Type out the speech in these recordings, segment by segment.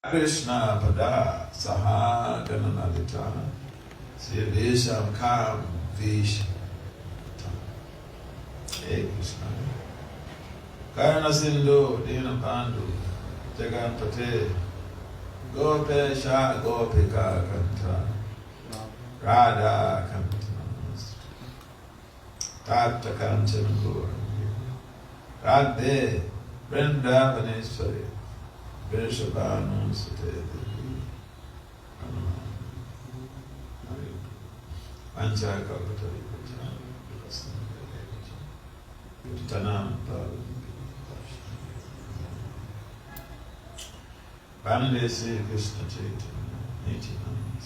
Krishna Pada Saha Gananalita Sivisham Kam Vish. Hey Krishna. Karna Sindhu Dina Bandhu Jagapate Gope Shah Gopika Kanta Radha Kanta Tata Kanchan Guru Radhe Vrindavaneshwari Vrishabhanu Sute Pancha Kalpatari Tanam Bande Sri Krishna Chaitanya Nityananda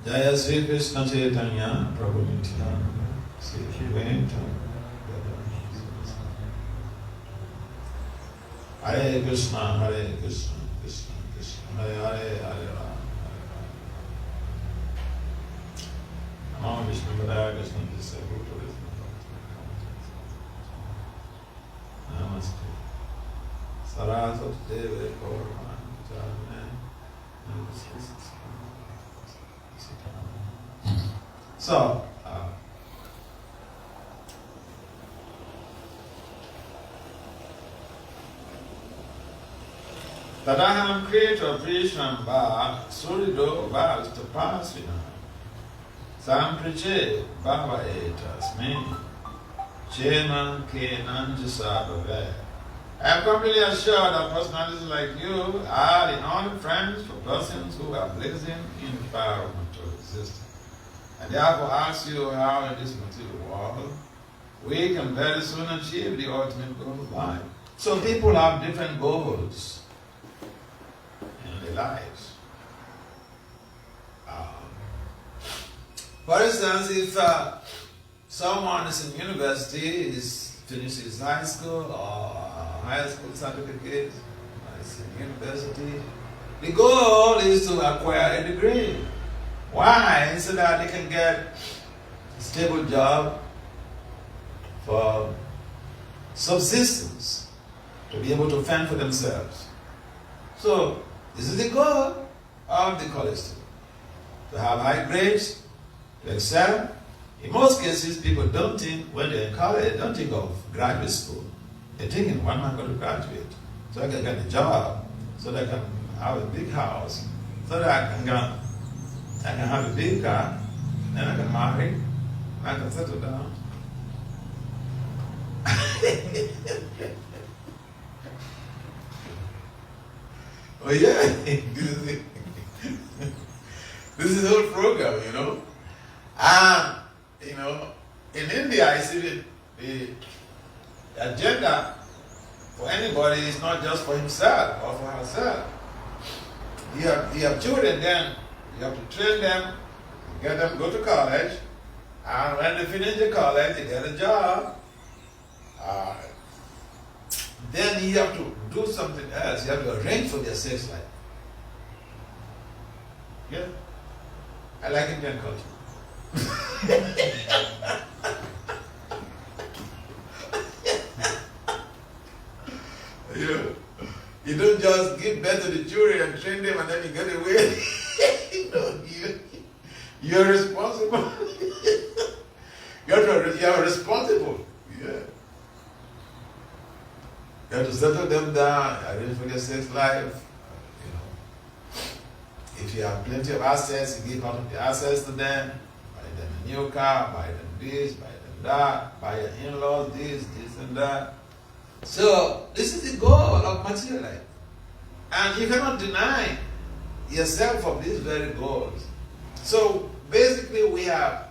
Jaya Sri Krishna Chaitanya Prabhu Nityananda Sri Hare Krishna, Hare Krishna, Krishna Krishna, Hare Hare, Hare Rama, Namo Vishnu Padaya Krishna Vishya Bhuta Namaste. Saraswati Deve Gauravan Jagane. So, Tadaham Kriyata Prishamba Surido Bhastapasvina Sampriche Bhava Etasme Cheman Kenanjasabhave. I am completely assured that personalities like you are the only friends for persons who are blazing in the fire of material existence. And therefore ask you how in this material world we can very soon achieve the ultimate goal of life. So people have different goals in their lives. For instance, if someone is in university, is finishes high school or high school certificate, is in university, the goal is to acquire a degree. Why? So that they can get a stable job for subsistence, to be able to fend for themselves. So, this is the goal of the college student. To have high grades, to excel. In most cases, people don't think, when they're in college, they don't think of graduate school. They're thinking, when am I going to graduate? So I can get a job, so that I can have a big house, so that I can have a big car, then I can marry, and I can settle down. Oh yeah, this is the whole program, you know. And, you know, in India, I see the agenda for anybody is not just for himself or for herself. You have children, then you have to train them, get them go to college, and when they finish the college, they get a job. Then you have to do something else. You have to arrange for their sex life. Yeah? I like Indian culture. You don't just give birth to the children and train them and then you get away. You're responsible. You're responsible. Yeah. You have to settle them down, arrange for their sex life. You know, if you have plenty of assets, you give out of the assets to them. Buy them a new car, buy them this, buy them that, buy your in-laws this and that. So this is the goal of material life, and you cannot deny yourself of these very goals. So basically, we have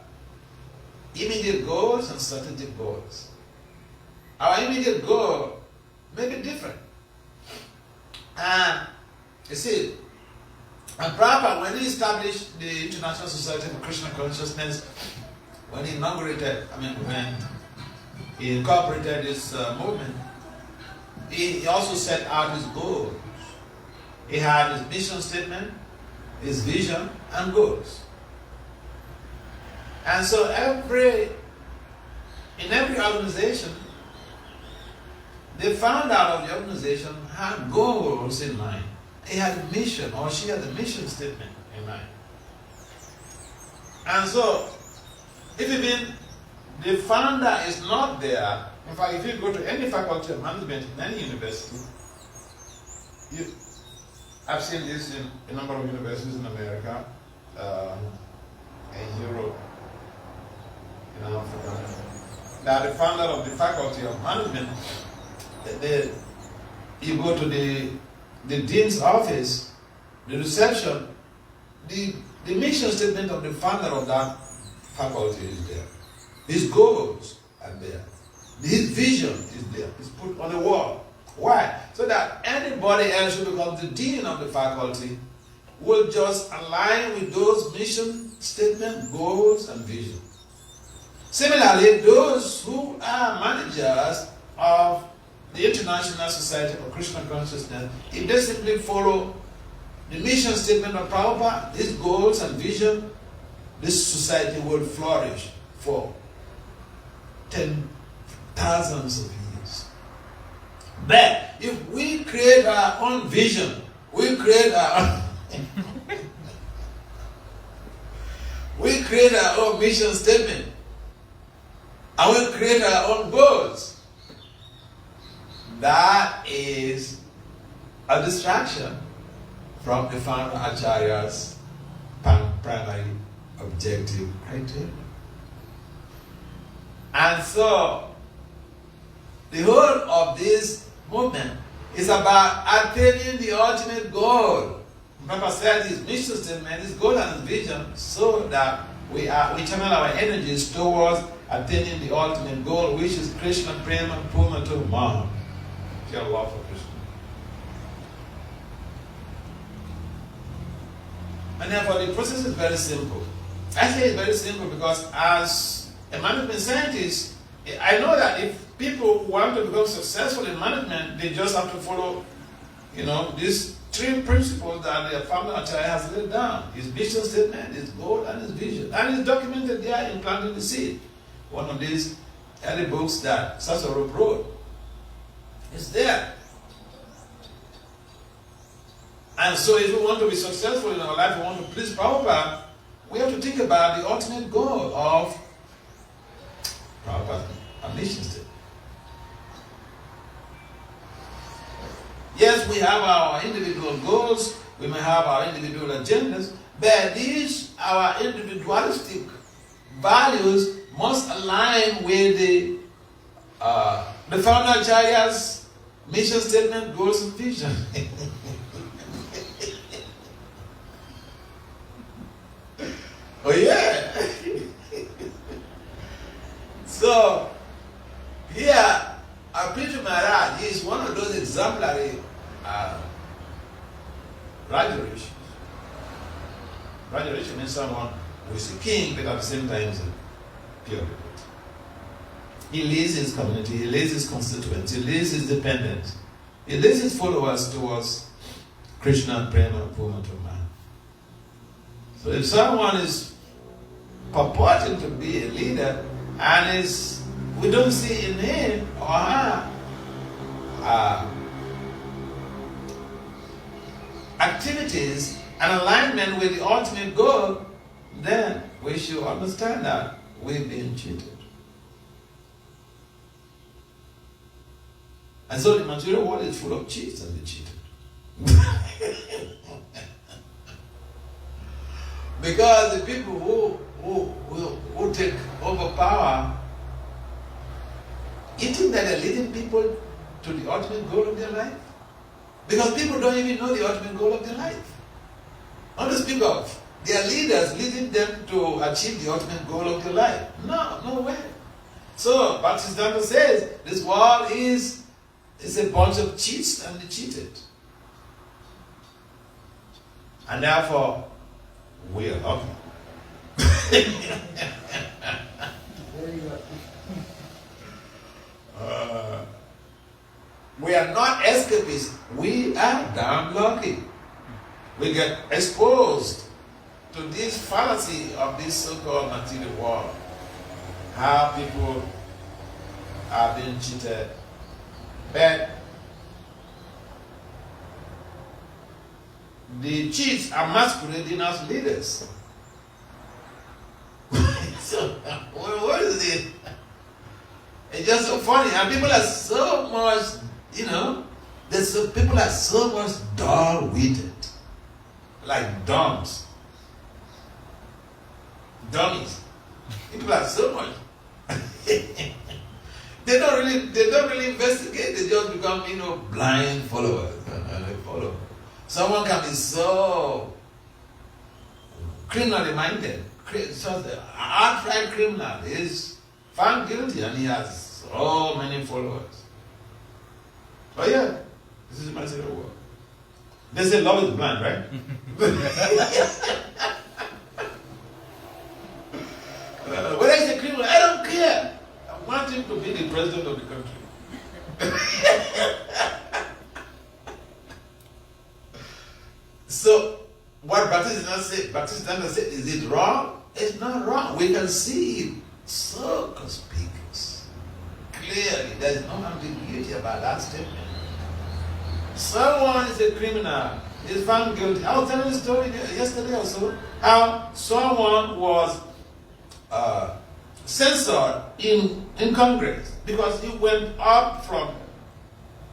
immediate goals and strategic goals. Our immediate goal may be different. And you see, and Prabhupada, when he established the International Society for Krishna Consciousness, when he when he incorporated this movement, he also set out his goals. He had his mission statement, his vision, and goals. And so in every organization, the founder of the organization had goals in mind. He had a mission, or she had a mission statement in mind. And so, if even the founder is not there, in fact, if you go to any faculty of management in any university, I've seen this in a number of universities in America, in Europe, in Africa, that the founder of the faculty of management, you go to the dean's office, the reception, the mission statement of the founder of that faculty is there. His goals are there. His vision is there. It's put on the wall. Why? So that anybody else who becomes the dean of the faculty will just align with those mission statement, goals, and vision. Similarly, those who are managers of the International Society for Christian Consciousness, if they simply follow the mission statement of Prabhupada, these goals and vision, this society will flourish for 10,000s of years. But if we create our own vision, we create our we create our own mission statement, and we create our own goals, that is a distraction from the founder Acharya's primary objective criteria. And so, the whole of this movement is about attaining the ultimate goal. Papa said his mission statement, his goal and his vision, so that we channel our energies towards attaining the ultimate goal, which is Krishna Prema Purmato Maha. Pure love for Krishna. And therefore the process is very simple. I say it's very simple because as a management scientist, I know that if people want to become successful in management, they just have to follow, these three principles that the founder Acharya has laid down. His mission statement, his goal, and his vision. And it's documented there in Planting the Seed, one of these early books that Sasarup wrote. It's there. And so if we want to be successful in our life, we want to please Prabhupada, we have to think about the ultimate goal of Prabhupada's mission statement. Yes, we have our individual goals, we may have our individual agendas, but these, our individualistic values, must align with the founder Acharya's mission statement, goals, and vision. Oh yeah. So here, Apiju Maharaj is one of those exemplary Rajarishi. Rajarishi means someone who is a king, but at the same time is a pure devotee. He leads his community, he leads his constituents, he leads his dependents, he leads his followers towards Krishna Prema Purmatoma. So if someone is purporting to be a leader and we don't see in him or her activities and alignment with the ultimate goal, then we should understand that we've been cheated. And so the material world is full of cheats and the cheated. Because the people who take over power, you think that they're leading people to the ultimate goal of their life? Because people don't even know the ultimate goal of their life. Not to speak of their leaders leading them to achieve the ultimate goal of their life. No way. So, Bhaktisiddhanta says, this world is a bunch of cheats and the cheated. And therefore, we are lucky. We are not escapists. We are damn lucky. We get exposed to this fallacy of this so-called material world. How people are being cheated But the chiefs are masquerading as leaders. So, what is it? It's just so funny. And people are so much, people are so much dull-witted. Like dummies. People are so much. They don't really investigate. They just become, blind followers. And they follow. Someone can be so criminally minded. So the outright criminal is found guilty and he has so many followers. But yeah, this is my serial work. They say love is blind, right? Whether he's a criminal, I don't care. I want him to be the president of the country. So, what Baptist does say, is it wrong? It's not wrong. We can see it so conspicuous. Clearly, there's no ambiguity about that statement. Someone is a criminal, is found guilty. I was telling a story yesterday also, how someone was censored in Congress because he went up from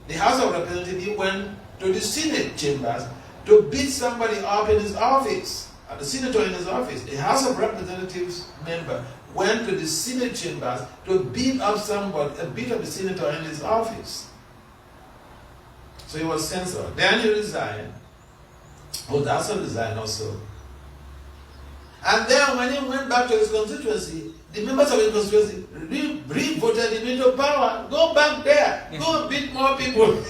the House of Representatives, he went to the Senate chambers to beat somebody up in his office, the senator in his office. A House of Representatives member went to the Senate chambers to beat up the senator in his office. So he was censored. Then he resigned. Would also resign also. And then when he went back to his constituency, the members of his constituency re-voted him into power. Go back there. Go beat more people.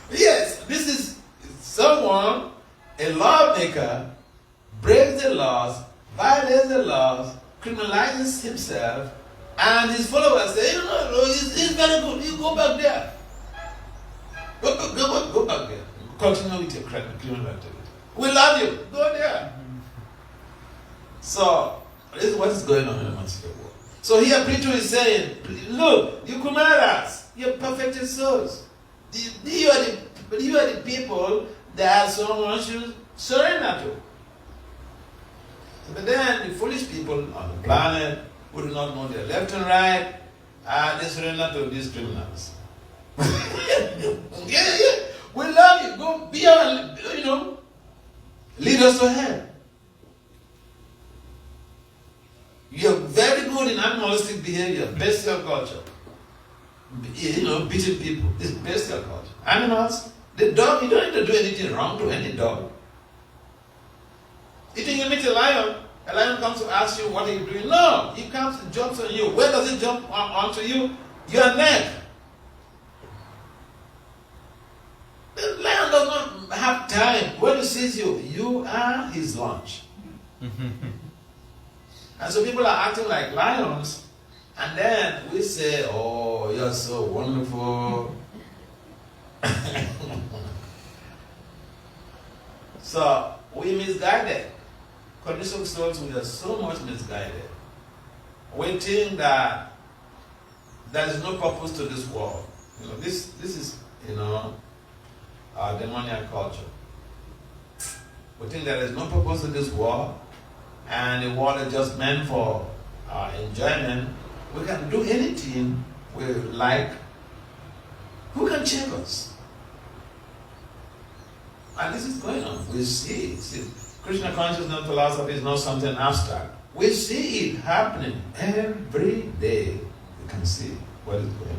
Yes, this is someone, a lawmaker, breaks the laws, violates the laws, criminalizes himself, and his followers say, it's very good, you go back there. Go back there. Continue with your criminal activity. We love you. Go there. So, this is what is going on in the Mexican world. So here Preacher is saying, look, you criminals, you're perfected souls. You are the people that someone should surrender to. But then the foolish people on the planet who do not know their left and right, they surrender to these criminals. Yeah. We love you. Go be our, lead us to hell. You're very good in animalistic behavior, bestial culture. Beating people. It's bestial culture. Animals, the dog, you don't need to do anything wrong to any dog. You think you meet a lion comes to ask you, what are you doing? No, he comes and jumps on you. Where does he jump onto you? Your neck. The lion does not have time. When he sees you, you are his lunch. And so people are acting like lions, and then we say, oh, you're so wonderful. So we misguided. Conditional souls, we are so much misguided. We think that there is no purpose to this world. This is, our demoniac culture. We think there is no purpose to this world, and the world is just meant for our enjoyment. We can do anything we like. Who can check us? And this is going on. We see it. Krishna consciousness philosophy is not something abstract. We see it happening every day. We can see what is going on.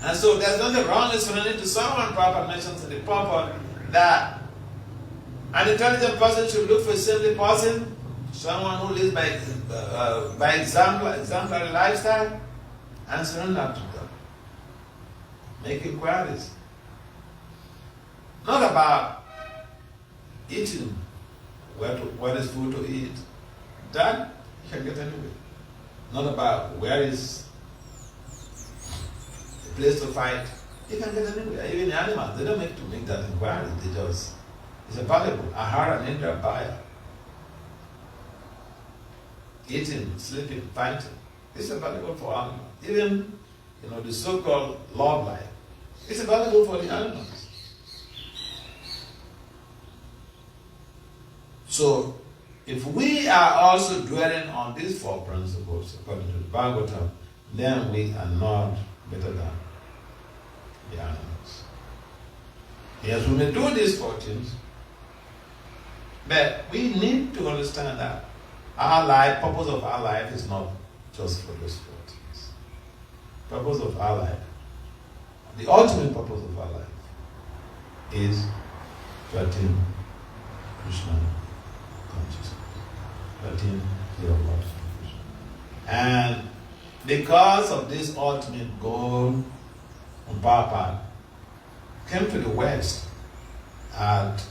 And so there's nothing wrong with surrendering to someone. Prabhupada mentions in the purport that an intelligent person should look for a saintly person, someone who lives by exemplary lifestyle, and surrender to them. Make inquiries. Not about eating, what is food to eat. That you can get anyway. Not about where is the place to fight. You can get anywhere. Even the animals, they don't make that inquiry. They just, it's available. Ahara and Indra buyer. eating, sleeping, fighting. It's available for animals. Even, the so-called love life. It's available for the animals. So, if we are also dwelling on these four principles, according to the Bhagavatam, then we are not better than the animals. Yes, we may do these four things, but we need to understand that our life, purpose of our life is not just for those four things. Purpose of our life, the ultimate purpose of our life is to attain Krishna consciousness, to attain pure love. And because of this ultimate goal on Prabhupada came to the West at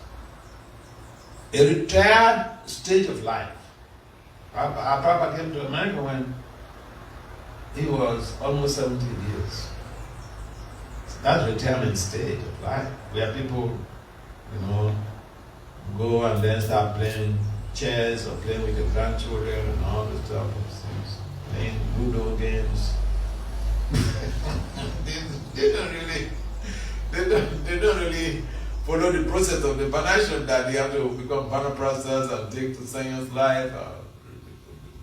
a retired stage of life. Prabhupada came to America when he was almost 70 years. That's retirement stage of life, where people, go and then start playing chess or playing with their grandchildren and all this stuff of things, playing Ludo games. they don't really follow the process of the Vanashram, that they have to become Vanaprasthas and take to science life or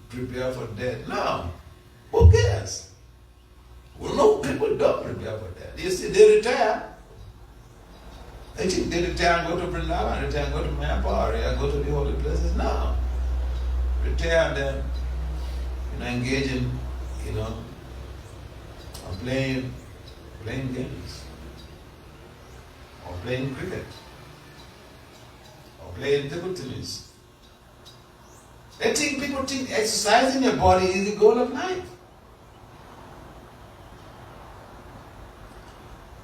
prepare for death. No. Who cares? Well, no, people don't prepare for death. You see, they retire. They think they retire and go to Vrindavan, retire and go to Mayapur, or go to the holy places. No. Retire and then, engage in, playing games, or playing cricket, or playing table tennis. People think exercising your body is the goal of life.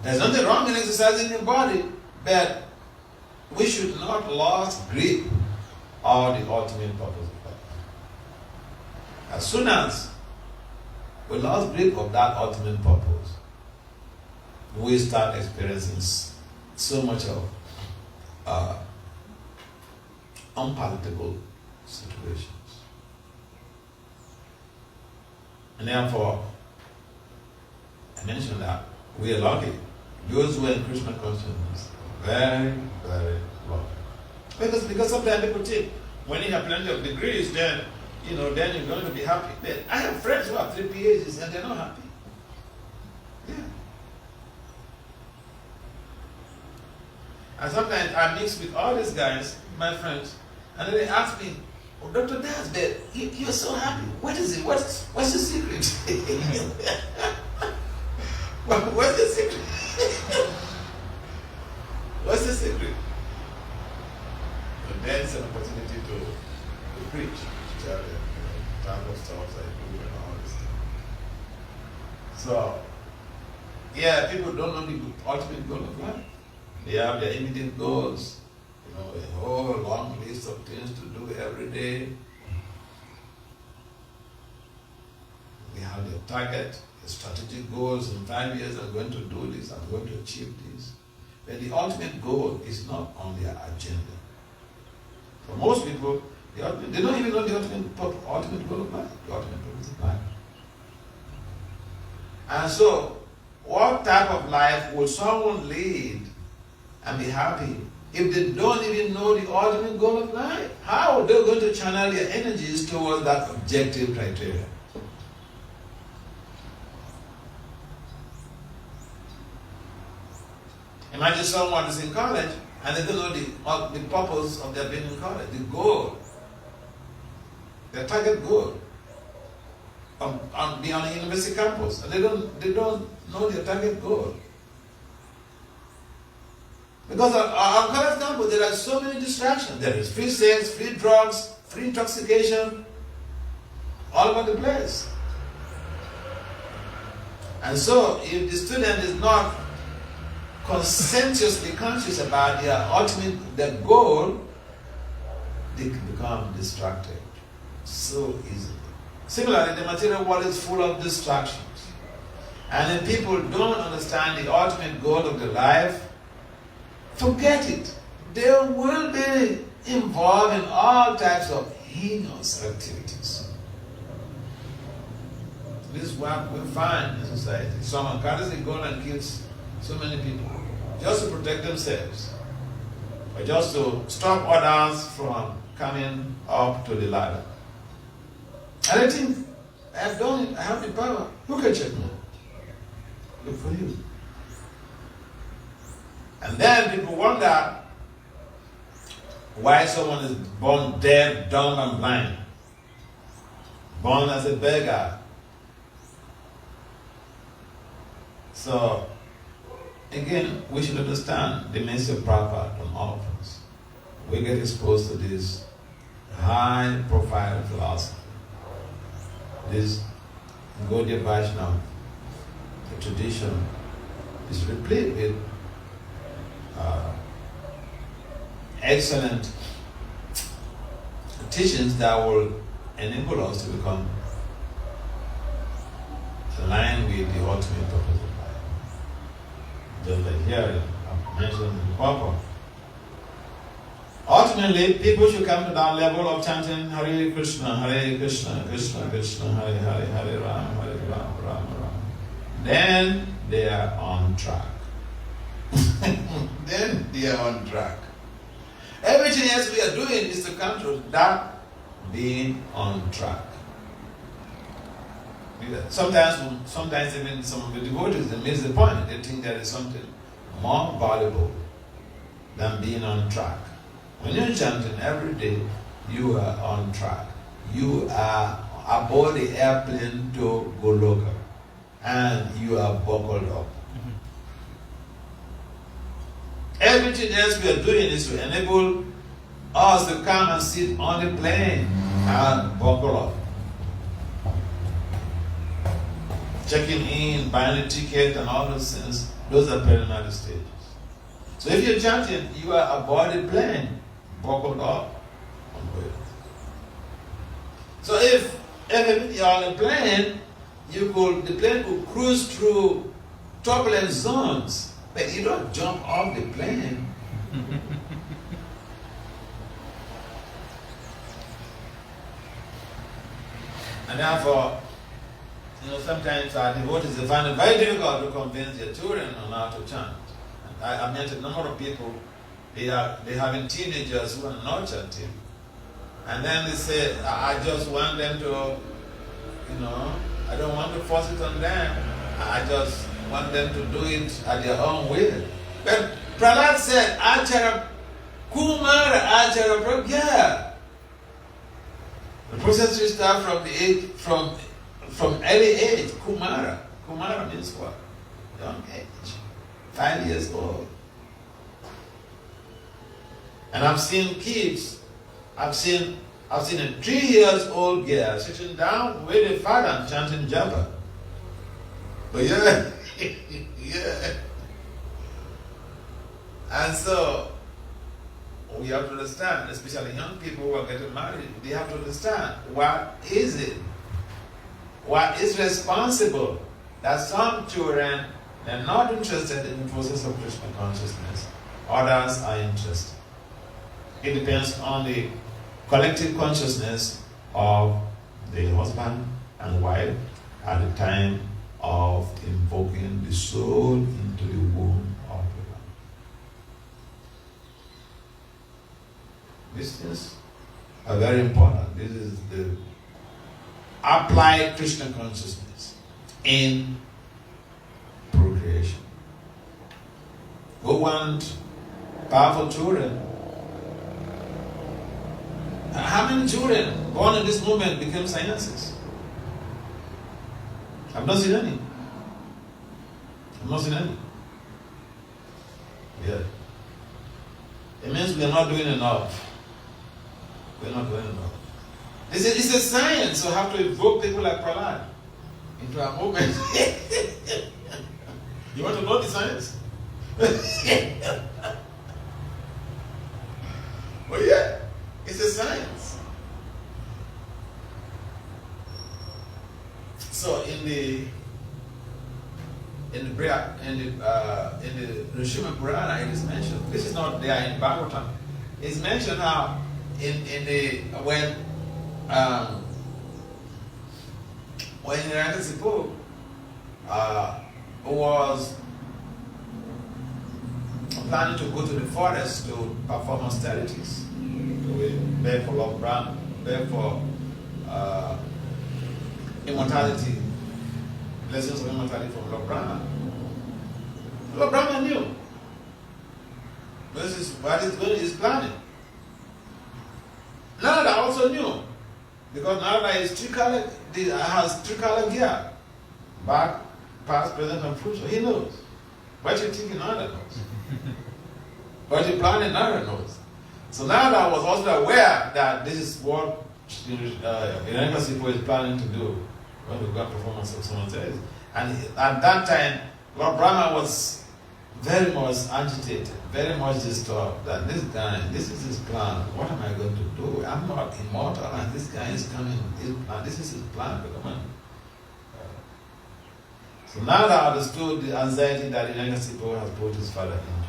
There's nothing wrong in exercising your body, but we should not lose grip of the ultimate purpose of life. As soon as we lost grip of that ultimate purpose, we start experiencing so much of unpalatable situations. And therefore, I mentioned that we are lucky. Those who are in Krishna consciousness are very, very lucky. Because sometimes people think, when you have plenty of degrees, then then you're going to be happy. But I have friends who have 3 PhDs and they're not happy. Yeah. And sometimes I mix with all these guys, my friends, and then they ask me, "Oh, Dr. Das, but you're so happy. What is it? What's the secret?" What's the secret? What's the secret? And then it's an opportunity to preach, to tell them, type of stuff I do and all this stuff. So, yeah, people don't know the ultimate goal of life. They have their immediate goals, a whole long list of things to do every day. They have their target, their strategic goals. In 5 years, I'm going to do this, I'm going to achieve this. But the ultimate goal is not on their agenda. For most people, they don't even know the ultimate goal of life, the ultimate purpose of life. And so, what type of life will someone lead and be happy if they don't even know the ultimate goal of life? How are they going to channel their energies towards that objective criteria? Imagine someone is in college and they don't know the purpose of their being in college, the goal, their target goal on a university campus, and they don't know their target goal. Because on college campus there are so many distractions. There is free sex, free drugs, free intoxication, all over the place. And so if the student is not conscientiously conscious about their goal, they can become distracted so easily. Similarly, the material world is full of distractions. And if people don't understand the ultimate goal of their life, forget it. They will be involved in all types of heinous activities. This is what we find in society. Someone courtesy goes and kills so many people just to protect themselves, or just to stop others from coming up to the ladder. And I think I have done it. I have the power. Who can check me? Look for you. And then people wonder why someone is born deaf, dumb, and blind, born as a beggar. So, again, we should understand the message of Prabhupada from all of us. We get exposed to this high-profile philosophy, this Gaudiya Vaishnava, the tradition is replete with excellent teachings that will enable us to become aligned with the ultimate purpose of life. Just like here, I mentioned in the purport. Ultimately, people should come to that level of chanting Hare Krishna, Krishna Krishna, Hare Hare, Hare Ram, Ram Ram. Then they are on track. Then they are on track. Everything else we are doing is to come to that being on track. Sometimes even some of the devotees, they miss the point. They think there is something more valuable than being on track. When you're chanting every day, you are on track. You are aboard the airplane to Goloka, and you are buckled up. Everything else we are doing is to enable us to come and sit on the plane and buckle up. Checking in, buying a ticket, and all those things, those are preliminary stages. So if you're chanting, you are aboard the plane, buckled up on board. So if you're on a plane, the plane could cruise through turbulent zones. But you don't jump off the plane. And therefore, sometimes our devotees find it very difficult to convince their children on how to chant. And I met a number of people, they having teenagers who are not chanting. And then they say, I just want them to, I don't want to force it on them. I just want them to do it at their own will. But Prahlad said, Achara Kumara Achara Pragya. The process will start from early age, Kumara. Kumara means what? Young age. 5 years old. And I've seen kids, I've seen a 3-year-old girl sitting down with a father and chanting japa. But yeah. Yeah. And so, we have to understand, especially young people who are getting married, they have to understand what is it? What is responsible that some children are not interested in the process of Krishna consciousness, others are interested. It depends on the collective consciousness of the husband and wife at the time of invoking the soul into the womb of the Lord. These things are very important. This is the applied Krishna consciousness in procreation. We want powerful children. How many children born in this moment became scientists? I've not seen any. Yeah. It means we are not doing enough. We're not doing enough. It's a science, so we have to evoke people like Prahlad into our movement. You want to know the science? Well, yeah, it's a science. So in the Srimad Purana, it is mentioned. This is not there in Bhagavatam. It's mentioned how when when Hiranyakasipo was planning to go to the forest to perform austerities, to beg for Lord Brahma, beg for immortality, blessings of immortality from Lord Brahma. Lord Brahma knew. This is what he's planning. Narada also knew, because Narada is has tricolor gear, back, past, present, and future. He knows. What you thinking, Narada knows. What you planning, Narada knows. So Narada was also aware that this is what Hiranyakasipu is planning to do when we got performance of someone says. And at that time, Lord Brahma was very much agitated, very much disturbed that this guy, this is his plan. What am I going to do? I'm not immortal, and this guy is coming. This is his plan. So Narada understood the anxiety that Hiranyakasipu has put his father into.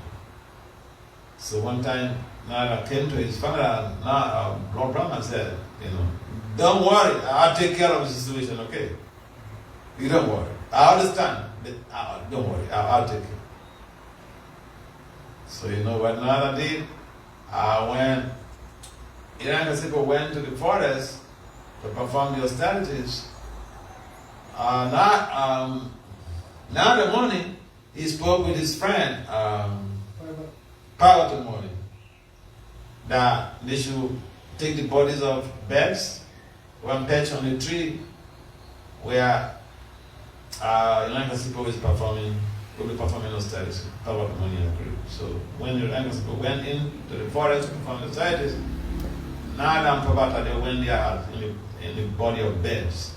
So one time, Narada came to his father, and Lord Brahma said, don't worry, I'll take care of the situation, okay? You don't worry. I understand. Don't worry, I'll take care. So you know what Narada did? When Hiranyakasipu went to the forest to perform the austerities, now the morning, he spoke with his friend, Parvati morning, that they should take the bodies of birds, one perch on a tree, where Hiranyakasipu will be performing austerities. Parvati morning agreed. So when Hiranyakasipu went into the forest to perform the austerities, Narada and Parvati, they went there in the body of birds.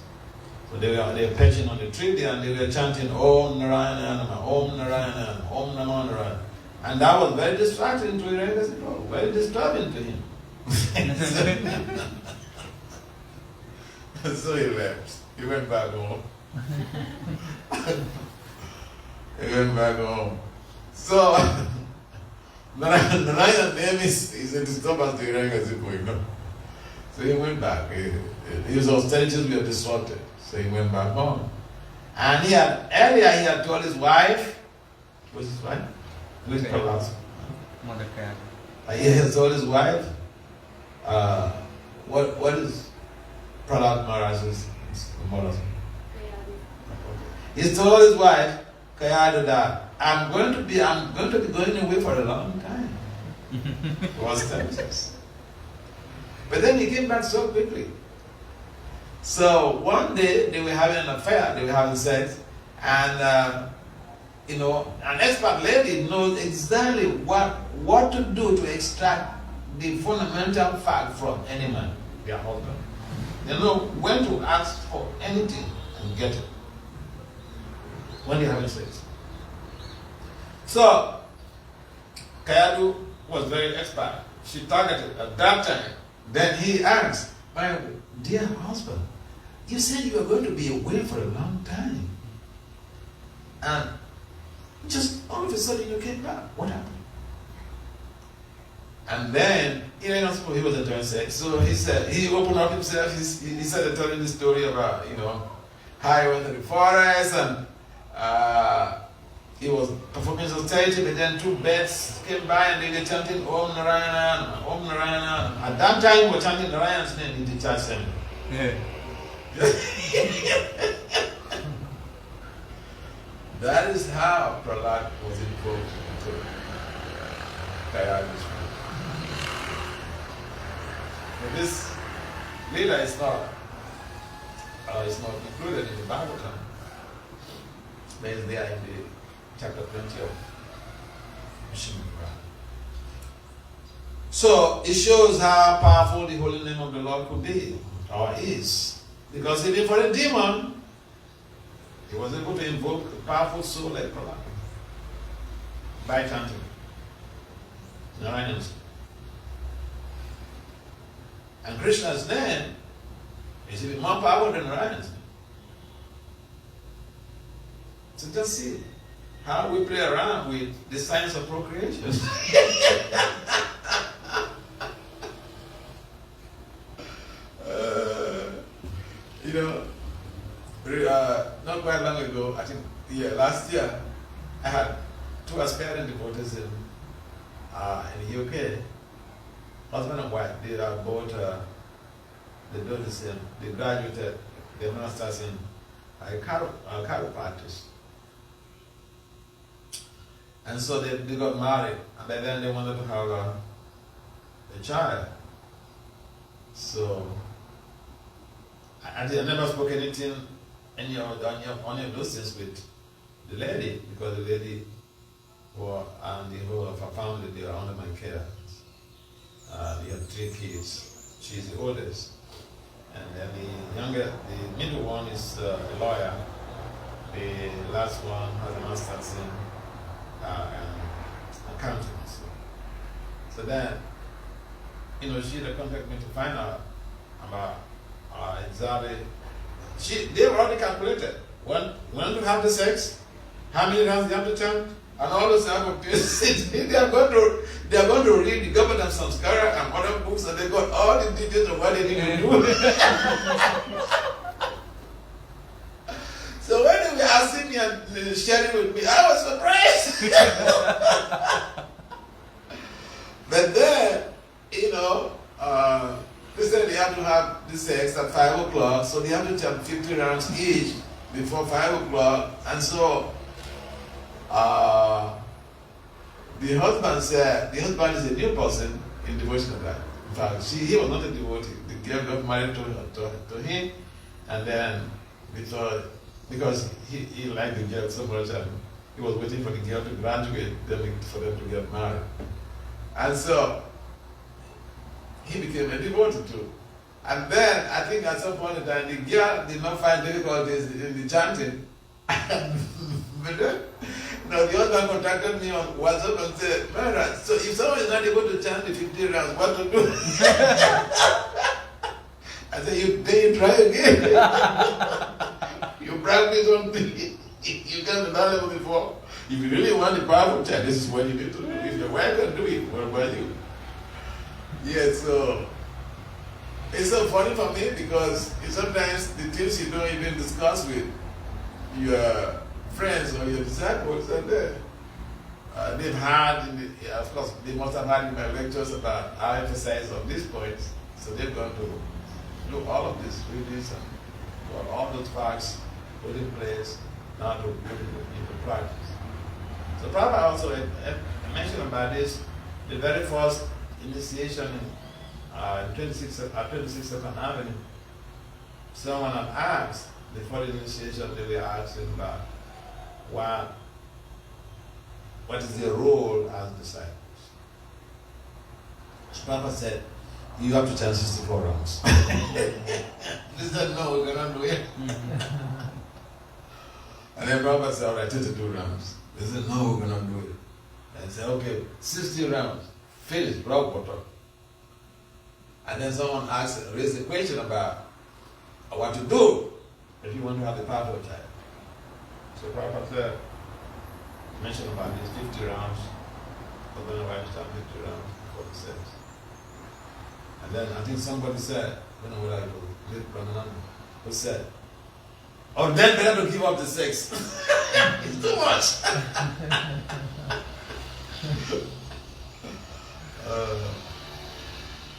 So they were perching on the tree there, and they were chanting Om Narayana Nama, Om Narayana, Om Namo Narayana. And that was very distracting to Hiranyakasipu, very disturbing to him. So he left. He went back home. He went back home. So Narayana name is a disturbance to Hiranyakasipu, So he went back. His austerities were disrupted. So he went back home. And earlier he had told his wife, what's his wife? Who is Prahlad? He had told his wife, what is Prahlad Maharaj's mother's name? He told his wife, Kayadu, that I'm going to be going away for a long time. It was 10 years. But then he came back so quickly. So one day they were having an affair, they were having sex, and an expert lady knows exactly what to do to extract the fundamental fact from any man, their husband. They know when to ask for anything and get it when they're having sex. So Kayadu was very expert. She targeted at that time. Then he asked, my dear husband, you said you were going to be away for a long time. And just all of a sudden you came back. What happened? And then, he was enjoying sex. So he said, he opened up himself. He started telling the story about, how he went to the forest and he was performing austerity, but then two birds came by and they were chanting Om Narayana, Om Narayana. At that time, we were chanting Narayan's name in the church center. Yeah. That is how Prahlad was invoked into Kayadu's group. This Leela is not included in the Bhagavatam. But it's there in the chapter 20 of Vishnu. So it shows how powerful the holy name of the Lord could be, or is. Because even for a demon, he was able to invoke a powerful soul like Prahlad by chanting Narayan's. And Krishna's name is even more powerful than Narayan's name. So just see how we play around with the science of procreation. not quite long ago, I think last year, I had 2 aspiring devotees in the UK, husband and wife. They are both, they do the same. They graduated, their masters in chiropractic. And so they got married, and by then they wanted to have a child. So I never spoke anything, any of those things with the lady, because the lady and the whole of her family, they are under my care. They have 3 kids. She's the oldest. And then the middle one is a lawyer. The last one has a master's in accounting. So then, she contacted me to find out about exactly. They already calculated when to have the sex, how many rounds they have to chant, and all those type of things. they are going to read the Government Samskara and other books, and they got all the details of what they need to do. So when they were asking me and sharing with me, I was surprised. But then, they said they have to have the sex at 5 o'clock, so they have to chant 50 rounds each before 5 o'clock. And so the husband said, the husband is a new person in devotional life. In fact, he was not a devotee. The girl got married to him, and then because he liked the girl so much, and he was waiting for the girl to graduate, then for them to get married. And so he became a devotee too. And then I think at some point in time, the girl did not find difficulties in the chanting. But then, the husband contacted me on WhatsApp and said, Maharaj, so if someone is not able to chant the 50 rounds, what to do? I said, then you try again. You practice something you can't done it before. If you really want the powerful chant, this is what you need to do. If the wife can do it, what about you? Yeah, so it's so funny for me because sometimes the things you don't even discuss with your friends or your disciples are there. They've had, of course, they must have had in my lectures about how I emphasize on these points. So they've gone to do all of this, read this, and got all those facts put in place now to put it into practice. So Prabhupada also mentioned about this, the very first initiation in 26th Avenue. Someone had asked, before the initiation, they were asking about what is their role as disciples. Prabhupada said, you have to chant 64 rounds. They said, no, we cannot do it. And then Prabhupada said, all right, 32 rounds. They said, no, we cannot do it. And I said, okay, 60 rounds. Finish, Prabhupada. And then someone raised a question about what to do if you want to have a powerful child. So Prabhupada said, mentioned about these 50 rounds, but then I start 50 rounds before the sex. And then I think somebody said, I don't know what I was, who said, oh, then better to give up the sex. It's too much.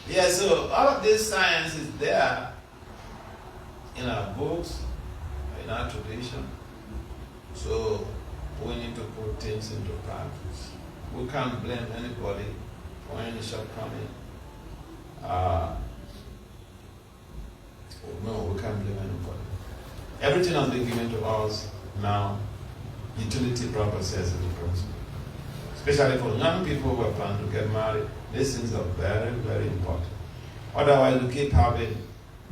Yeah, so all of this science is there in our books, in our tradition. So we need to put things into practice. We can't blame anybody for any shortcoming. No, we can't blame anybody. Everything has been given to us now. Utility proper says in the principle. Especially for young people who are planning to get married, these things are very, very important. Otherwise, we keep having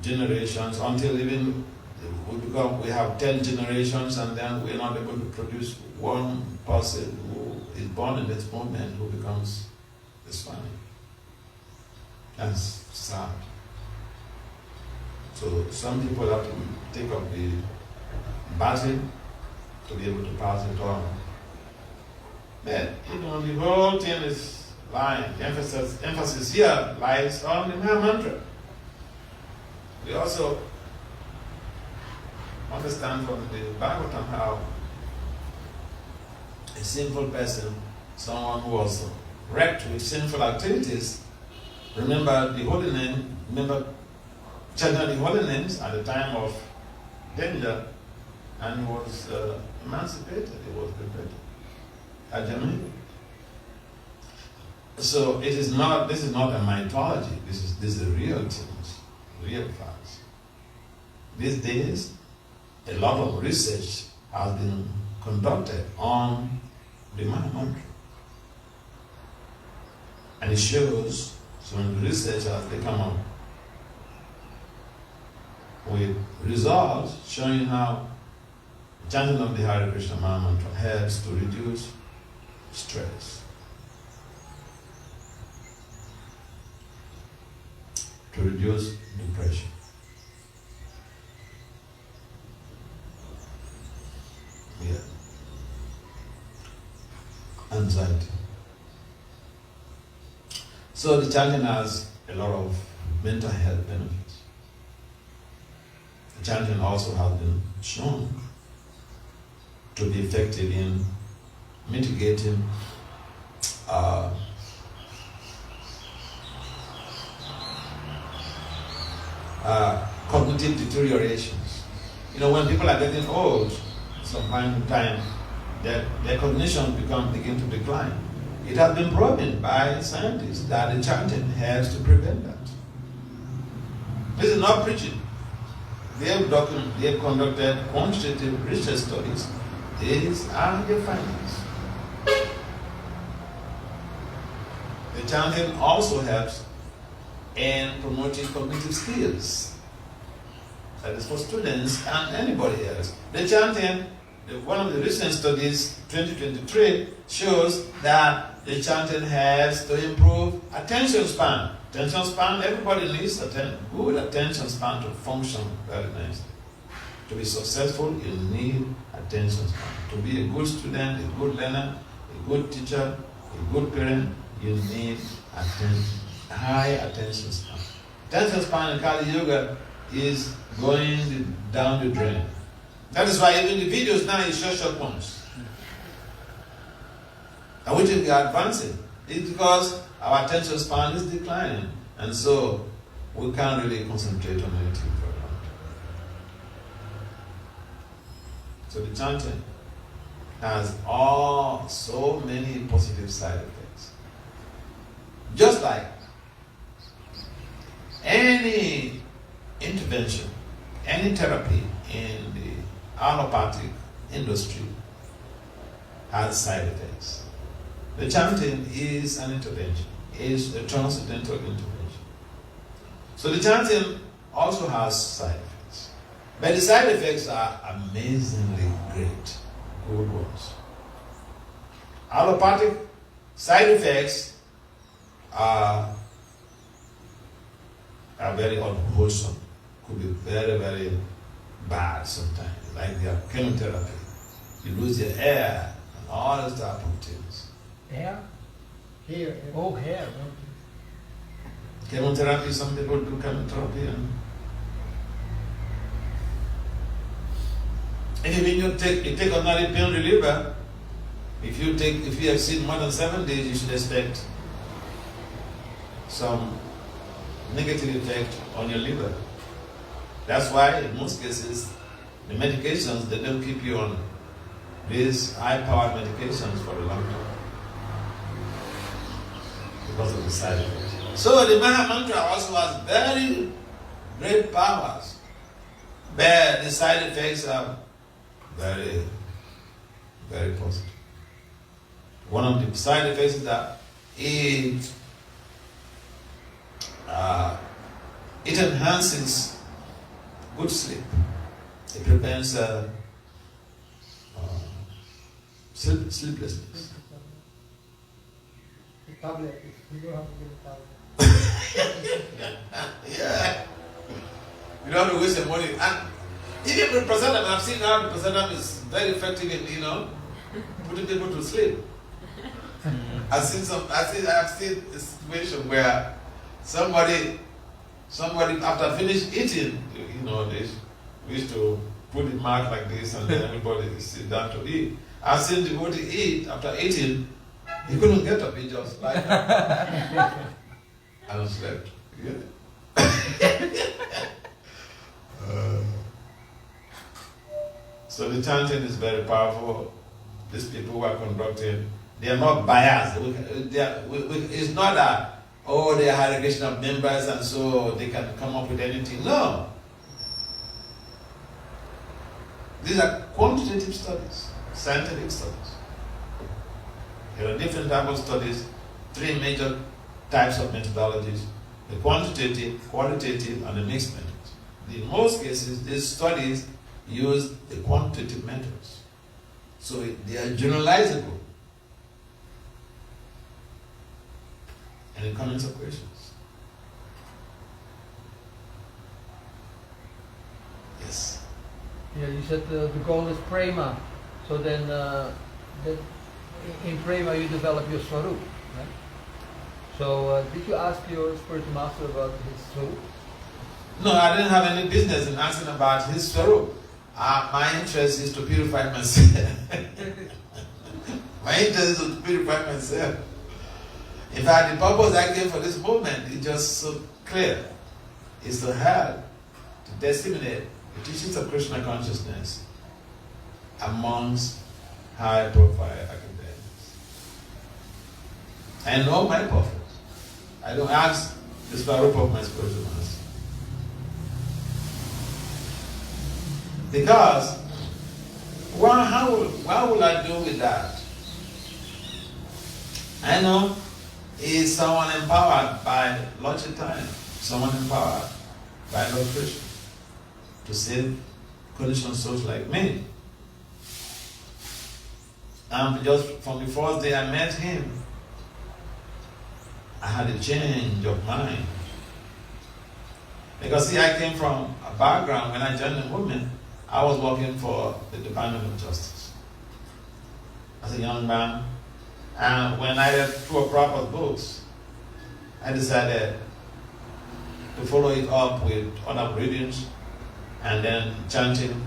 generations until even we have 10 generations, and then we're not able to produce one person who is born in this moment who becomes this family. That's sad. So some people have to take up the baton to be able to pass it on. But, the whole thing is lying. The emphasis here lies on the mantra. We also understand from the Bible how a sinful person, someone who was wrecked with sinful activities, remember the holy name, remember chanted the holy names at the time of danger, and he was emancipated, he was liberated. Ajami. So this is not a mythology, this is a real things, real facts. These days, a lot of research has been conducted on the Mahamantra. And it shows some research has become up with results showing how chanting of the Hare Krishna Mahamantra helps to reduce stress, to reduce depression. Yeah. Anxiety. So the chanting has a lot of mental health benefits. The chanting also has been shown to be effective in mitigating cognitive deteriorations. You know, when people are getting old, some point in time, their cognition begin to decline. It has been proven by scientists that the chanting helps to prevent that. This is not preaching. They have conducted quantitative research studies. These are the findings. The chanting also helps in promoting cognitive skills. That is for students and anybody else. The chanting, one of the recent studies, 2023, shows that the chanting helps to improve attention span. Attention span, everybody needs good attention span to function very nicely. To be successful, you need attention span. To be a good student, a good learner, a good teacher, a good parent, you need high attention span. Attention span in Kali Yoga is going down the drain. That is why even the videos now is short points. And which we are advancing. It's because our attention span is declining. And so we can't really concentrate on anything for a long time. So the chanting has so many positive side effects. Just like any intervention, any therapy in the allopathic industry has side effects. The chanting is an intervention, is a transcendental intervention. So the chanting also has side effects. But the side effects are amazingly great, good ones. Allopathic side effects are very unwholesome, could be very, very bad sometimes, like their chemotherapy. You lose your hair and all those type of things. Hair? Hair. Oh, hair. Chemotherapy, some people do chemotherapy. And when you take ordinary pain reliever, if you have seen more than 7 days, you should expect some negative effect on your liver. That's why in most cases, the medications, they don't keep you on these high-powered medications for a long time because of the side effects. So the Maha Mantra also has very great powers, but the side effects are very, very positive. One of the side effects is that it enhances good sleep. It prevents sleeplessness. The tablet, you don't have to get a tablet. Yeah. You don't have to waste your money. And even with prasadam, I've seen how the prasadam is very effective in, putting people to sleep. I've seen a situation where somebody after finish eating, they used to put the mat like this, and then everybody sit down to eat. I've seen the devotee eat. After eating, he couldn't get up. He just like and slept. Yeah. So the chanting is very powerful. These people who are conducting, they are not biased. It's not that, oh, they are Hare Krishna members and so they can come up with anything. No. These are quantitative studies, scientific studies. There are different types of studies, three major types of methodologies: the quantitative, qualitative, and the mixed methods. In most cases, these studies use the quantitative methods. So they are generalizable. Any comments or questions? Yes. Yeah, you said the goal is prema. So then in prema you develop your swarup. Right? So did you ask your spiritual master about his swarup? No, I didn't have any business in asking about his swarup. My interest is to purify myself. My interest is to purify myself. In fact, the purpose I came for this movement is just so clear. It's to help to disseminate the teachings of Krishna consciousness amongst high-profile academics. I know my purpose. I don't ask the swarup of my spiritual master. Because, what will I do with that? I know is someone empowered by Lord Chaitanya, someone empowered by Lord Krishna to save conditioned souls like me. And just from the first day I met him, I had a change of mind. Because see, I came from a background when I joined the movement. I was working for the Department of Justice as a young man, and when I read through proper books, I decided to follow it up with other readings and then chanting.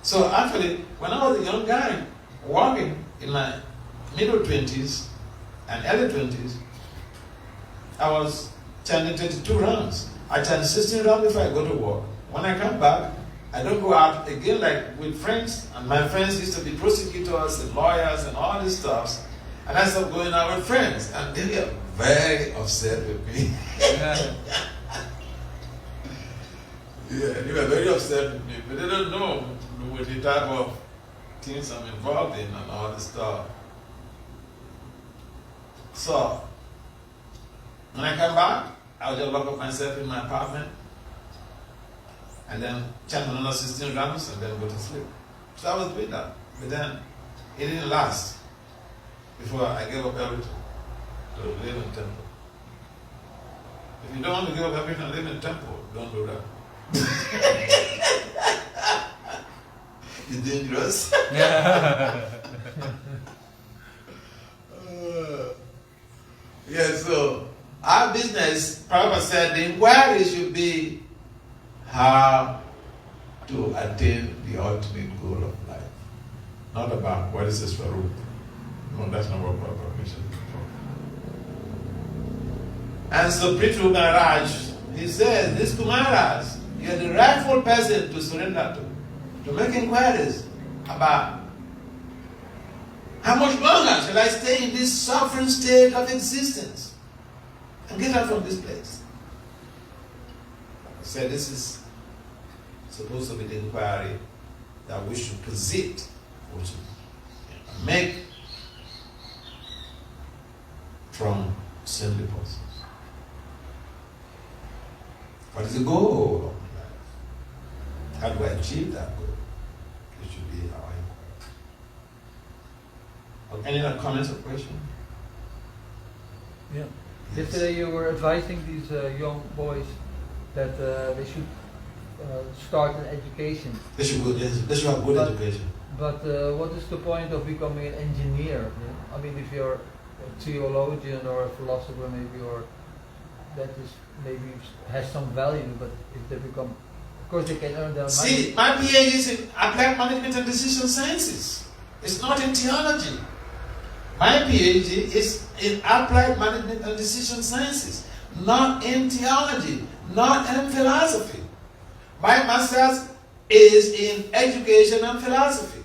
So actually, when I was a young guy working in my middle 20s and early 20s, I was chanting 22 rounds. I chant 16 rounds before I go to work. When I come back, I don't go out again like with friends, and my friends used to be prosecutors and lawyers and all this stuff, and I stopped going out with friends, and they were very upset with me. Yeah, they were very upset with me, but they don't know with the type of things I'm involved in and all this stuff. So, when I come back, I'll just lock up myself in my apartment, and then chant another 16 rounds and then go to sleep. So I was doing that. But then it didn't last before I gave up everything to live in temple. If you don't want to give up everything and live in temple, don't do that. It's dangerous. Yeah, so our business, Prabhupada said, the inquiry should be how to attain the ultimate goal of life. Not about what is the swarup. No, that's not what Prabhupada mentioned before. And so Prithu Maharaj, he says, this Kumaras, you're the rightful person to surrender to make inquiries about how much longer shall I stay in this suffering state of existence and get out from this place. He said this is supposed to be the inquiry that we should posit, or to make from saintly persons. What is the goal of life? How do I achieve that goal? It should be our inquiry. Any other comments or questions? Yeah. Yes. Yesterday you were advising these young boys that they should start an education. They should have good education. But what is the point of becoming an engineer? Yeah? I mean, if you're a theologian or a philosopher, maybe, or that is maybe has some value. But if they become a course, they can earn their money. See, my PhD is in applied management and decision sciences. It's not in theology. My PhD is in applied management and decision sciences, not in theology, not in philosophy. My master's is in education and philosophy,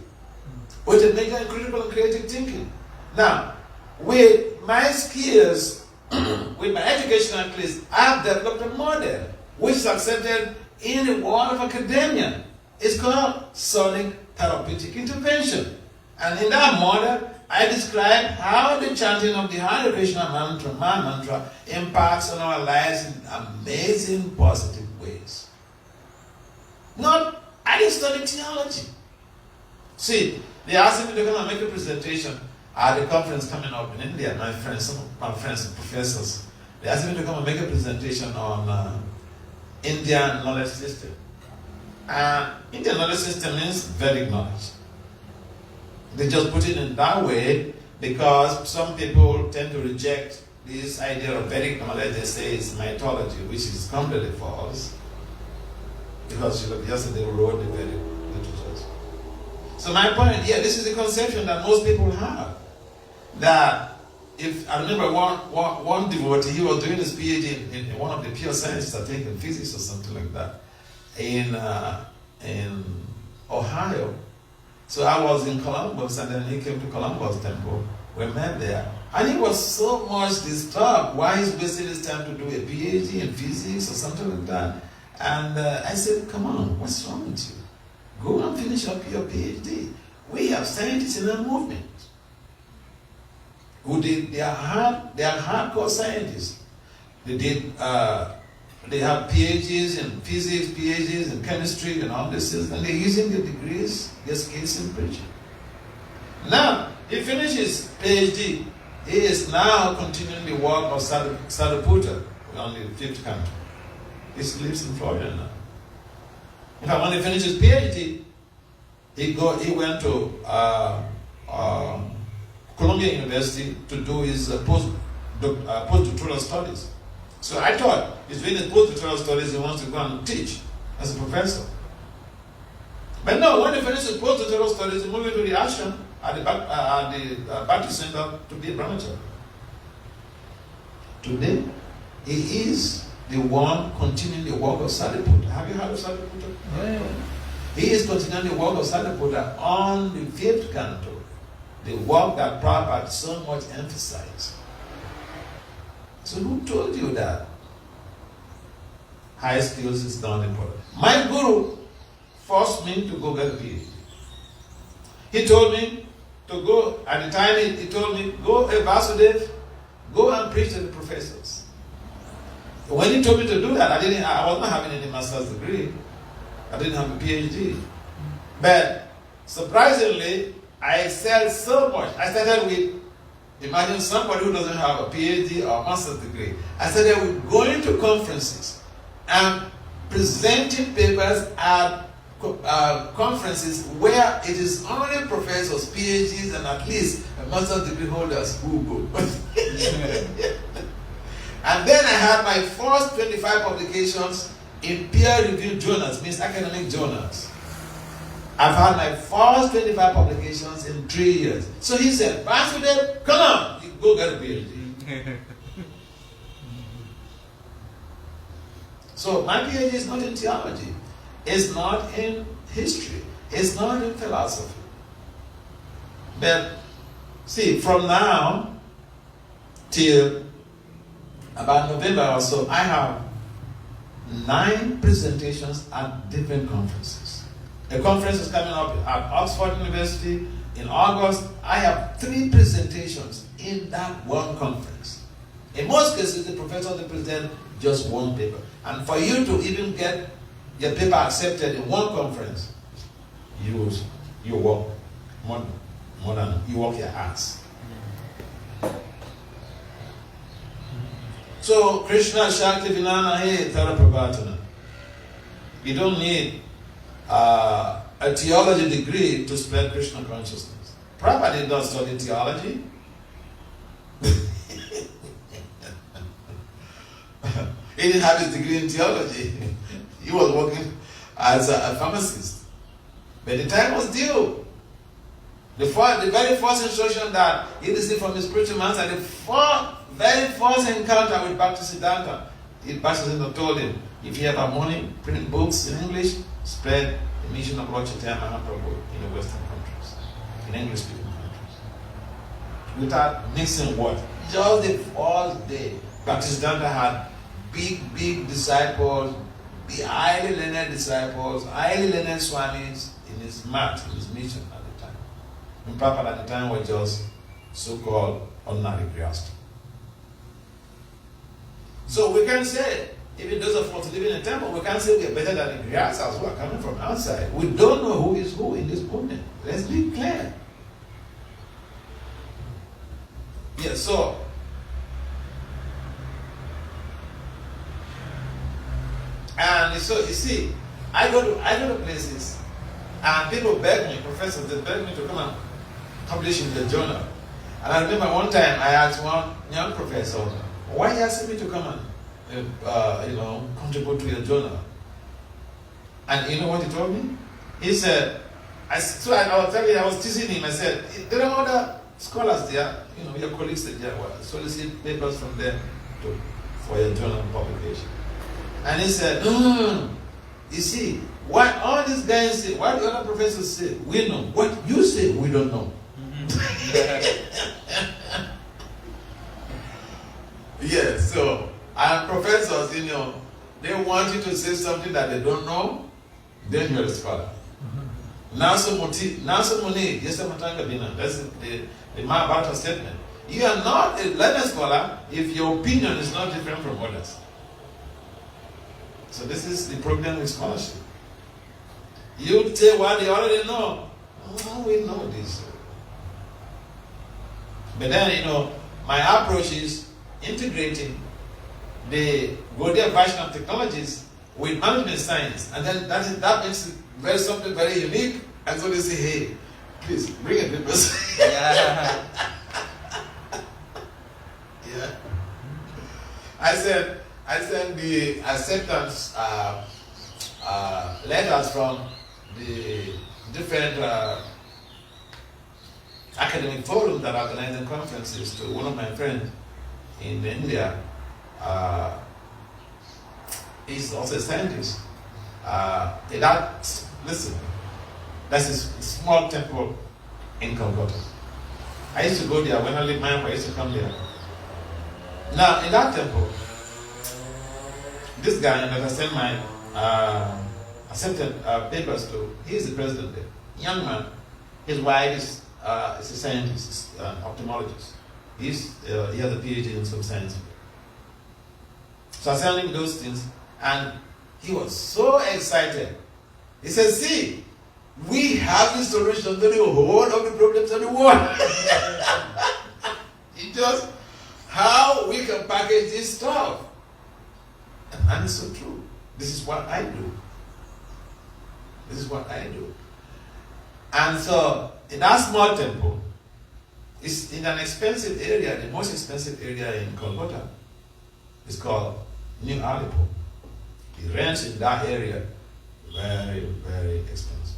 with a major in critical and creative thinking. Now, with my skills, with my education at least, I've developed a model which is accepted in the world of academia. It's called sonic therapeutic intervention. And in that model, I describe how the chanting of the Hare Krishna mantra, my mantra, impacts on our lives in amazing positive ways. I didn't study theology. See, they asked me to come and make a presentation at a conference coming up in India. Some of my friends and professors, they asked me to come and make a presentation on Indian knowledge system. Indian knowledge system means Vedic knowledge. They just put it in that way because some people tend to reject this idea of Vedic knowledge. They say it's mythology, which is completely false. Because yesterday we wrote the Vedic literatures. So my point here, this is the conception that most people have. That if I remember one devotee, he was doing his PhD in one of the pure sciences, I think in physics or something like that, in Ohio. So I was in Columbus, and then he came to Columbus Temple. We met there. And he was so much disturbed why he's wasting his time to do a PhD in physics or something like that. And I said, come on, what's wrong with you? Go and finish up your PhD. We have scientists in our movement who did, they are hardcore scientists. They have PhDs in physics, PhDs in chemistry and all this, and they're using the degrees, their skills in preaching. Now, he finished his PhD. He is now continuing the work of Sariputta on the fifth country. He lives in Florida now. In fact, when he finished his PhD, he went to Columbia University to do his postdoctoral studies. So I thought he's doing his postdoctoral studies, he wants to go and teach as a professor. But no, when he finished his postdoctoral studies, he moved into the ashram at the Baptist Center to be a brahmachari. Today, he is the one continuing the work of Sariputta. Have you heard of Sariputta? Yeah. He is continuing the work of Sariputta on the fifth canto, the work that Prabhupada so much emphasized. So who told you that high skills is not important? My guru forced me to go get a PhD. He told me to go, at the time he told me, go Vasudev, go and preach to the professors. When he told me to do that, I was not having any master's degree. I didn't have a PhD. But surprisingly, I excelled so much. I started with, imagine somebody who doesn't have a PhD or a master's degree. I started with going to conferences and presenting papers at conferences where it is only professors, PhDs, and at least master's degree holders who go. And then I had my first 25 publications in peer-reviewed journals, means academic journals. I've had my first 25 publications in 3 years. So he said, Vasudev, come on, you go get a PhD. So my PhD is not in theology. It's not in history. It's not in philosophy. But see, from now till about November or so, I have 9 presentations at different conferences. A conference is coming up at Oxford University in August. I have 3 presentations in that one conference. In most cases, the professor will present just one paper. And for you to even get your paper accepted in one conference, you work more than you work your ass. So Krishna Shakti Vinana He Taraprabhatana. You don't need a theology degree to spread Krishna consciousness. Prabhupada did not study theology. He didn't have his degree in theology. He was working as a pharmacist. But the time was due. The very first instruction that he received from his spiritual master, the very first encounter with Bhakti Siddhanta, the Bhakti Siddhanta told him, if you have money, print books in English, spread the mission of Lord Chaitanya Mahaprabhu in the Western countries, in English-speaking countries, without mixing words. Just the first day, Bhakti Siddhanta had big disciples, highly learned disciples, highly learned swamis in his mat, in his mission at the time. And Prabhupada at the time were just so-called ordinary grihastha. So we can say, even those of us living in a temple, we can't say we are better than the grihasthas who are coming from outside. We don't know who is who in this movement. Let's be clear. Yes, so and so you see, I go to places and people beg me, professors, they beg me to come and publish in the journal. And I remember one time I asked one young professor, why are you asking me to come and contribute to your journal? And you know what he told me? He said, I was telling you, I was teasing him. I said, there are other scholars there, your colleagues there, solicit papers from them for your journal publication. And he said, no. You see, what all these guys say, what the other professors say, we know. What you say, we don't know. Yes, so, and professors, they want you to say something that they don't know, then you're a scholar. That's the Mahabharata statement. You are not a learned scholar if your opinion is not different from others. So this is the problem with scholarship. You say what they already know. Oh, we know this. But then, my approach is integrating the Gaudiya version of technologies with management science. And then that makes it something very unique. And so they say, hey, please, bring it with us. Yeah. Yeah. I sent the acceptance letters from the different academic forums that are organizing conferences to one of my friends in India. He's also a scientist. That's a small temple in Calcutta. I used to go there when I lived in Mayapur. I used to come there. Now, in that temple, this guy that I sent my accepted papers to, he is the president there. Young man. His wife is a scientist, an ophthalmologist. He has a PhD in some science. So I sent him those things, and he was so excited. He said, see, we have the solution to the whole of the problems of the world. It's just how we can package this stuff. And it's so true. This is what I do. This is what I do. And so, in that small temple, it's in an expensive area, the most expensive area in Calcutta. It's called New Alipo. The rents in that area, very, very expensive.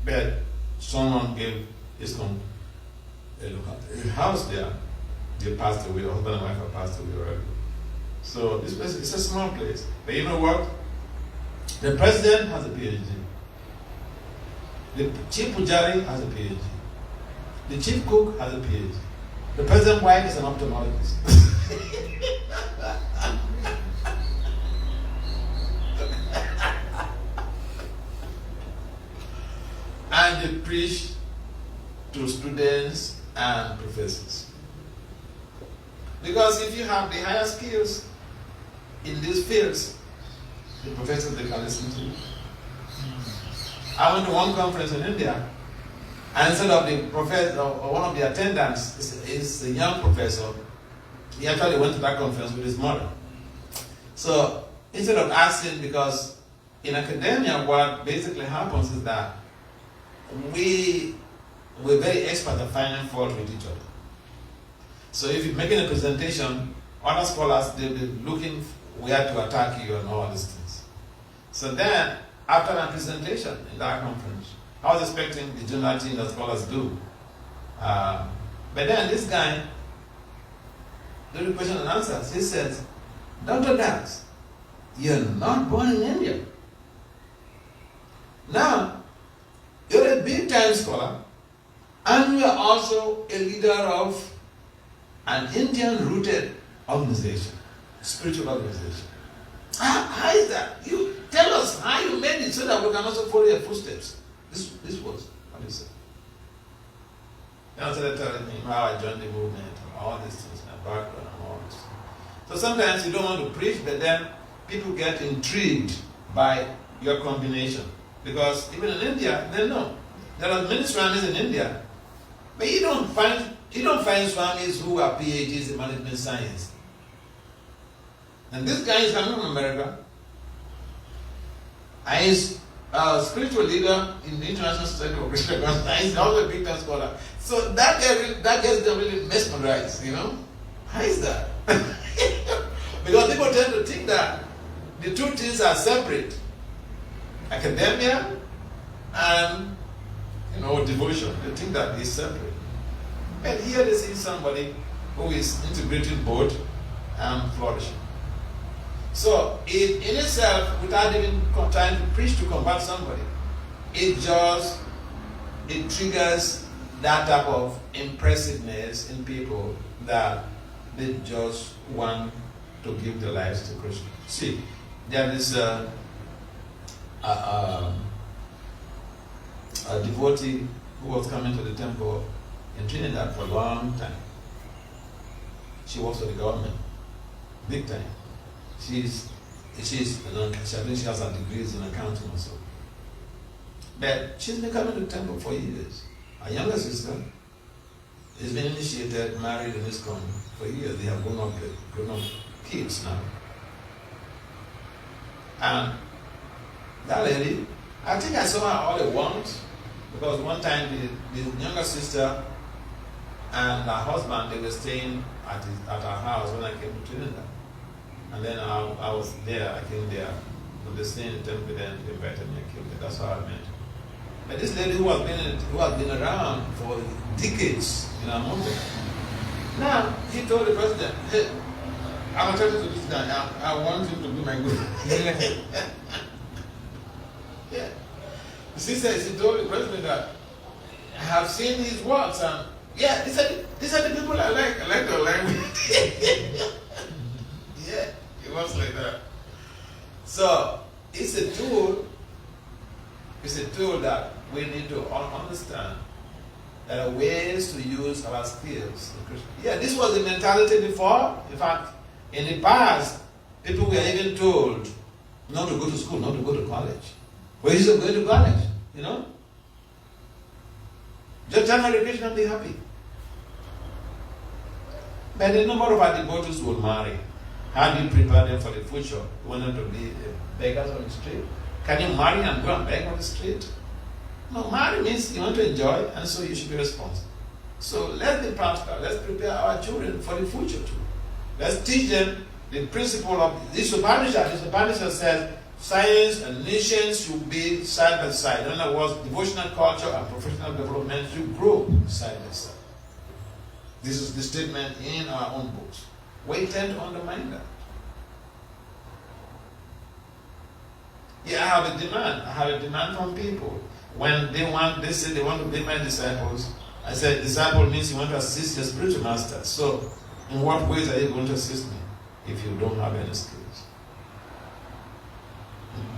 But someone gave a house there. They passed away, husband and wife have passed away already. So this place is a small place. But you know what? The president has a PhD. The chief pujari has a PhD. The chief cook has a PhD. The president's wife is an ophthalmologist. And they preach to students and professors. Because if you have the higher skills in these fields, the professors they can listen to you. I went to one conference in India, and instead of the professor or one of the attendants is a young professor, he actually went to that conference with his mother. So instead of asking, because in academia what basically happens is that we're very expert at finding fault with each other. So if you're making a presentation, other scholars, they'll be looking where to attack you and all these things. So then, after my presentation in that conference. I was expecting the general thing that scholars do. But then this guy, during question and answers, he says, Dr. Dax, you're not born in India. Now, you're a big time scholar, and you are also a leader of an Indian-rooted organization, spiritual organization. How is that? You tell us how you made it so that we can also follow your footsteps. This was what he said. Then I started telling him how I joined the movement, and all these things, my background and all this. So sometimes you don't want to preach, but then people get intrigued by your combination. Because even in India, they know. There are many Swamis in India, but you don't find Swamis who are PhDs in management science. And this guy is coming from America. And he's a spiritual leader in the International Society for Christian Consciousness. He's also a big time scholar. So that gets them really mesmerized, you know? How is that? Because people tend to think that the two things are separate. Academia and, devotion. They think that they're separate. And here they see somebody who is integrating both and flourishing. So in itself, without even trying to preach to convert somebody, it triggers that type of impressiveness in people that they just want to give their lives to Christ. See, there is a devotee who was coming to the temple in Trinidad for a long time. She works for the government, big time. I think she has her degrees in accounting also. But she's been coming to the temple for years. Her younger sister has been initiated, married in this country for years. They have grown up kids now. And that lady, I think I saw her all at once, because one time the younger sister and her husband, they were staying at her house when I came to Trinidad. And then I was there, I came there. So they stayed in the temple, then they invited me, I came there. That's how I met her. But this lady who has been around for decades in our movement, now he told the president, hey, I'm attracted to this guy, I want him to be my guru. Yeah. The sister, she told the president that I have seen his works, and yeah, these are the people I like to align with. Yeah, it was like that. So it's a tool that we need to understand. There are ways to use our skills. Yeah, this was the mentality before. In fact, in the past, people were even told not to go to school, not to go to college. Where is it going to college? Just turn education and be happy. But the number of our devotees will marry. How do you prepare them for the future? You want them to be beggars on the street? Can you marry and go and beg on the street? No, marry means you want to enjoy, and so you should be responsible. So let's be practical. Let's prepare our children for the future too. Let's teach them the principle of this Upanishad. This Upanishad says science and nations should be side by side. In other words, devotional culture and professional development should grow side by side. This is the statement in our own books. We tend to undermine that. Yeah, I have a demand. I have a demand from people. When they say they want to be my disciples, I said, disciple means you want to assist your spiritual master. So, in what ways are you going to assist me if you don't have any skills?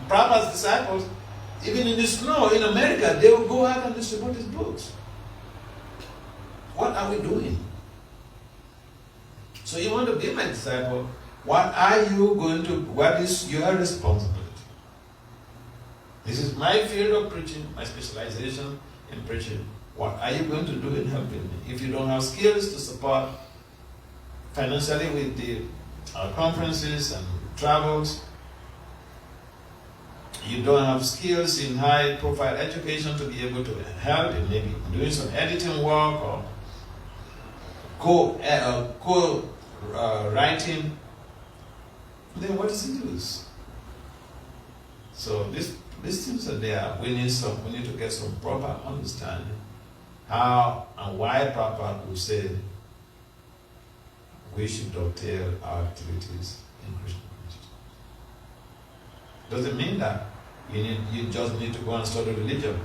Prabhupada's disciples, even in the snow in America, they will go out and distribute his books. What are we doing? So you want to be my disciple, what is your responsibility? This is my field of preaching, my specialization in preaching. What are you going to do in helping me? If you don't have skills to support financially with the conferences and travels, you don't have skills in high profile education to be able to help in maybe doing some editing work or writing, then what is the use? So this These things are there. We need to get some proper understanding how and why Papa would say we should dovetail our activities in Christian culture. Doesn't mean that you just need to go and study religion.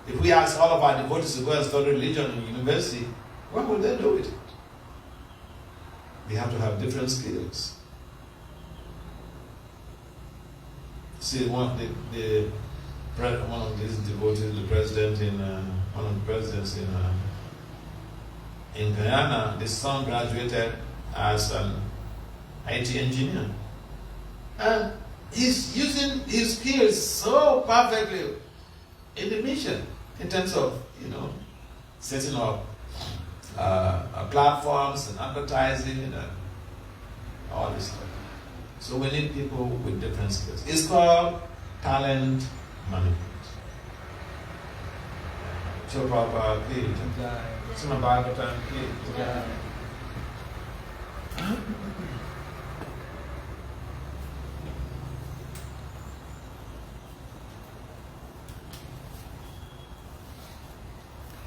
If we ask all of our devotees to go and study religion in university, what will they do with it? They have to have different skills. See, one of these devotees, the president in one of the presidents in Guyana, the son graduated as an IT engineer, and he's using his skills so perfectly in the mission in terms of setting up platforms and advertising and all this stuff. So we need people with different skills. It's called talent management. So proper kid. Some about the time kid.